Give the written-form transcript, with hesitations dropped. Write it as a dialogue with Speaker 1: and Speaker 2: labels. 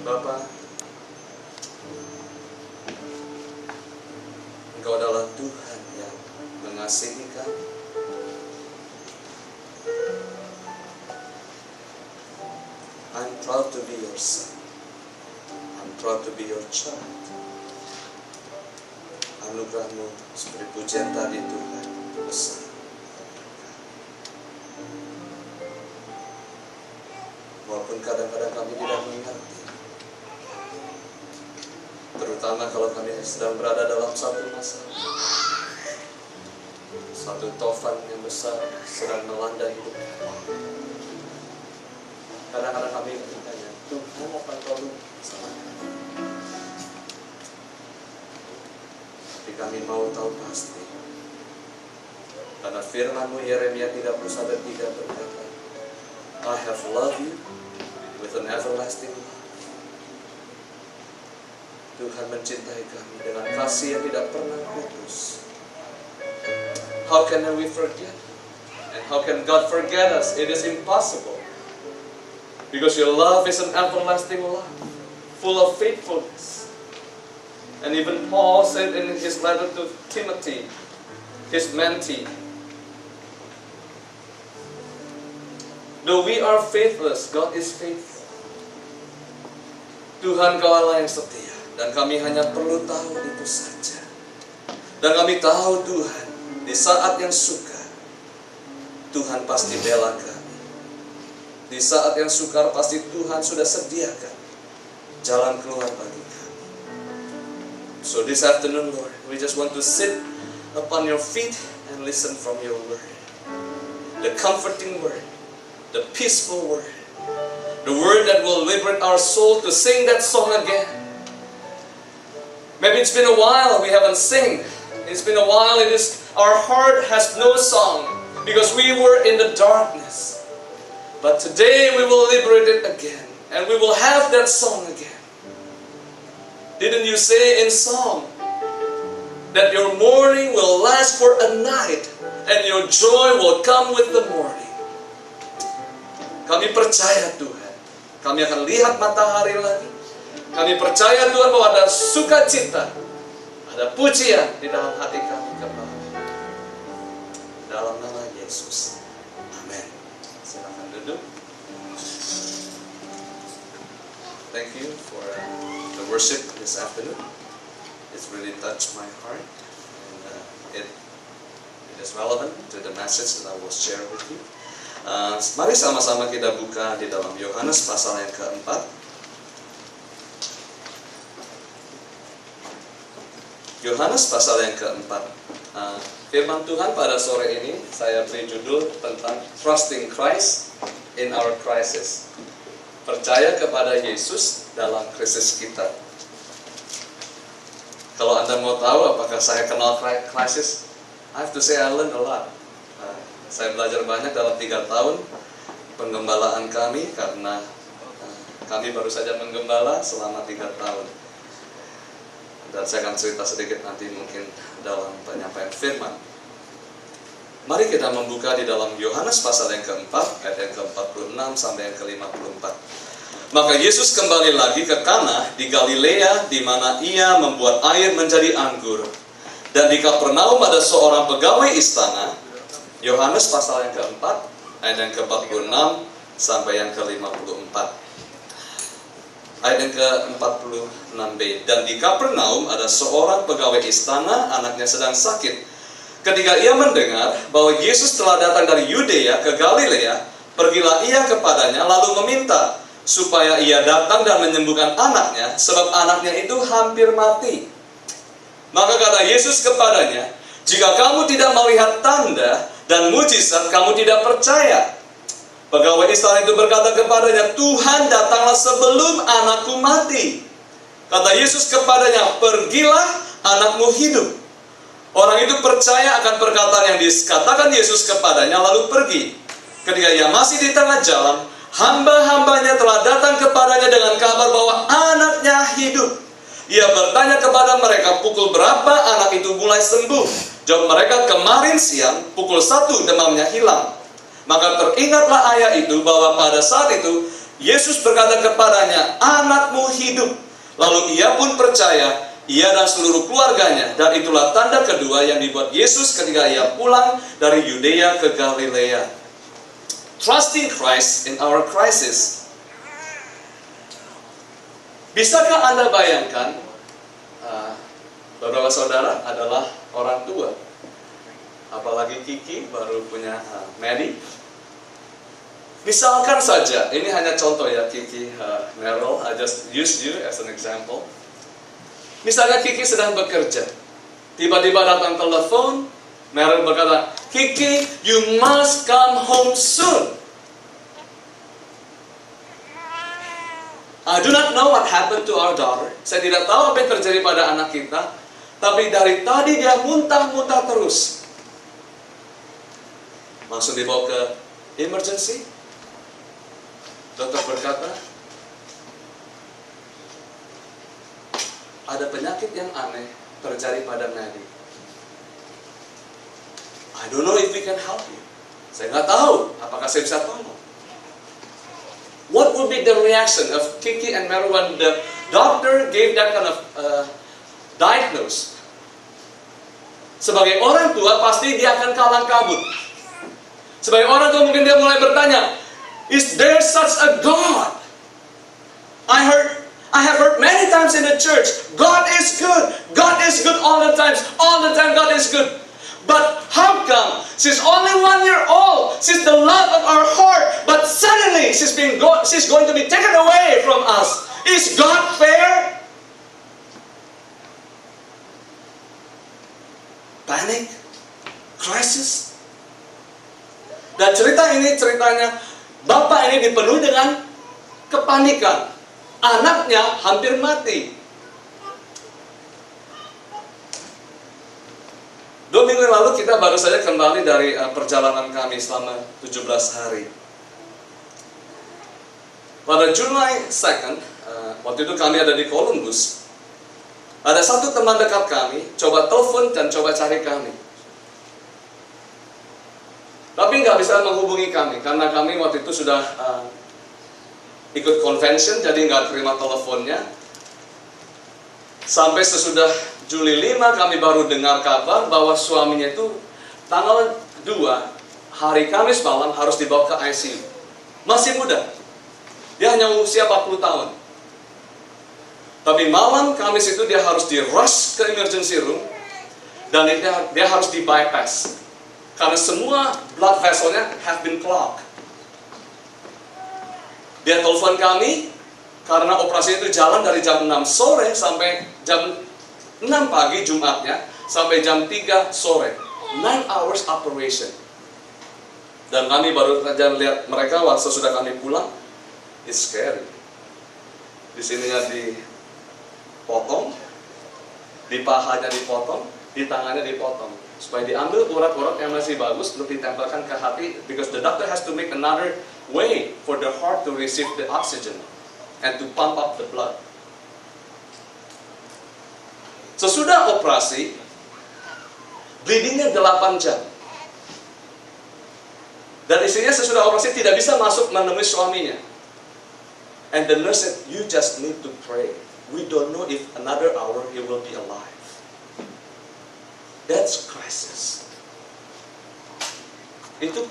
Speaker 1: Bapa, Engkau adalah Tuhan yang mengasihi kami. I'm proud to be your son. I'm proud to be your child. Anugerah-Mu seperti pujian tadi Tuhan besar. Walaupun kadang-kadang kami tidak mengerti, terutama kalau kami sedang berada dalam satu masalah, satu tofan yang besar sedang melanda hidup kami. Kadang-kadang kami bertanya, Tuhan apa Engkau lupa sama kami? Tapi kami mau tahu pasti, karena firman-Mu Yeremia 31:3 berkata, I have loved you with an everlasting love. Tuhan mencintai kami dengan kasih yang tidak pernah putus. How can we forget? And how can God forget us? It is impossible. Because your love is an everlasting love, full of faithfulness. And even Paul said in his letter to Timothy, his mentee, though we are faithless, God is faithful. Tuhan Kau Allah yang setia, dan kami hanya perlu tahu itu saja. Dan kami tahu Tuhan, di saat yang sukar, Tuhan pasti bela kami. Di saat yang sukar pasti Tuhan sudah sediakan jalan keluar bagi kami. So this afternoon, Lord, we just want to sit upon your feet and listen from your word. The comforting word, the peaceful word, the word that will liberate our soul to sing that song again. Maybe it's been a while we haven't sing. It's been a while, our heart has no song because we were in the darkness. But today we will liberate it again, and we will have that song again. Didn't you say in Psalm that your mourning will last for a night and your joy will come with the morning? Kami percaya Tuhan, kami akan lihat matahari lagi. Kami percaya Tuhan bahwa ada sukacita, ada pujian di dalam hati kami kembali. Dalam nama Yesus. Amin. Silakan duduk. Thank you for the worship this afternoon. It's really touched my heart, and it is relevant to the message that I will share with you. Mari sama-sama kita buka di dalam Yohanes pasal yang keempat. Yohanes pasal yang keempat. Firman Tuhan pada sore ini saya beri judul tentang Trusting Christ in Our Crisis. Percaya kepada Yesus dalam krisis kita. Kalau Anda mau tahu apakah saya kenal krisis, I have to say I learned a lot. Saya belajar banyak dalam 3 tahun penggembalaan kami, karena kami baru saja menggembala selama 3 tahun. Dan saya akan cerita sedikit nanti mungkin dalam penyampaian firman. Mari kita membuka di dalam Yohanes pasal yang keempat, ayat yang ke-46 sampai yang ke-54. Maka Yesus kembali lagi ke Kana di Galilea, di mana ia membuat air menjadi anggur. Dan di Kapernaum ada seorang pegawai istana. Yohanes pasal yang keempat, ayat yang ke-46 sampai yang ke-54. Ayat yang ke-46b. Dan di Kapernaum ada seorang pegawai istana, anaknya sedang sakit. Ketika ia mendengar bahwa Yesus telah datang dari Yudea ke Galilea, pergilah ia kepadanya lalu meminta supaya ia datang dan menyembuhkan anaknya, sebab anaknya itu hampir mati. Maka kata Yesus kepadanya, jika kamu tidak melihat tanda dan mujizat, kamu tidak percaya. Pegawai istana itu berkata kepadanya, Tuhan, datanglah sebelum anakku mati. Kata Yesus kepadanya, pergilah, anakmu hidup. Orang itu percaya akan perkataan yang dikatakan Yesus kepadanya, lalu pergi. Ketika ia masih di tengah jalan, hamba-hambanya telah datang kepadanya dengan kabar bahwa anaknya hidup. Ia bertanya kepada mereka, pukul berapa anak itu mulai sembuh? Jawab mereka, kemarin siang, pukul 1 demamnya hilang. Maka teringatlah ayah itu bahwa pada saat itu Yesus berkata kepadanya, "Anakmu hidup." Lalu ia pun percaya, ia dan seluruh keluarganya. Dan itulah tanda kedua yang dibuat Yesus ketika ia pulang dari Yudea ke Galilea. Trusting Christ in our crisis. Bisakah Anda bayangkan, beberapa saudara adalah orang tua, apalagi Kiki baru punya Maddie. Misalkan saja, ini hanya contoh ya Kiki, Meryl, I just use you as an example. Misalnya Kiki sedang bekerja, tiba-tiba datang telepon, Meryl berkata, "Kiki, you must come home soon." I do not know what happened to our daughter. Saya tidak tahu apa yang terjadi pada anak kita, tapi dari tadi dia muntah-muntah terus. Langsung dibawa ke emergency. Dokter berkata, ada penyakit yang aneh terjadi pada Maddie. I don't know if we can help you. Saya nggak tahu apakah saya bisa tolong. What would be the reaction of Kiki and Meryl when the doctor gave that kind of diagnosis? Sebagai orang tua pasti dia akan kalang kabut. Sebagai orang tua mungkin dia mulai bertanya, is there such a God? I have heard many times in the church, God is good. God is good all the time. All the time God is good. But how come she's only 1 year old? She's the love of our heart. But suddenly she's going to be taken away from us. Is God fair? Panic? Crisis? Dan cerita ini ceritanya bapak ini dipenuhi dengan kepanikan. Anaknya hampir mati. 2 minggu lalu kita baru saja kembali dari perjalanan kami selama 17 hari. Pada July 2nd, waktu itu kami ada di Columbus. Ada satu teman dekat kami, coba telepon dan coba cari kami. Tapi nggak bisa menghubungi kami, karena kami waktu itu sudah ikut convention, jadi nggak terima teleponnya. Sampai sesudah Juli 5 kami baru dengar kabar bahwa suaminya itu tanggal 2 hari Kamis malam harus dibawa ke ICU. Masih muda. Dia hanya usia 40 tahun. Tapi malam Kamis itu dia harus di-rush ke emergency room dan dia harus di-bypass. Karena semua blood vessel-nya have been clogged. Dia telepon kami karena operasi itu jalan dari jam 6 sore sampai jam 6 pagi Jumatnya sampai jam 3 sore. 9 hours operation. Dan kami baru saja lihat mereka waktu sudah kami pulang. It's scary. Di sininya dipotong, di pahanya dipotong, di tangannya dipotong. Supaya diambil urat-urat yang masih bagus untuk ditempelkan ke hati. Because the doctor has to make another way for the heart to receive the oxygen and to pump up the blood. Sesudah operasi, bleedingnya 8 jam. Dan istrinya sesudah operasi tidak bisa masuk menemui suaminya. And the nurse said, "You just need to pray. We don't know if another hour he will be alive." That's crisis. Itu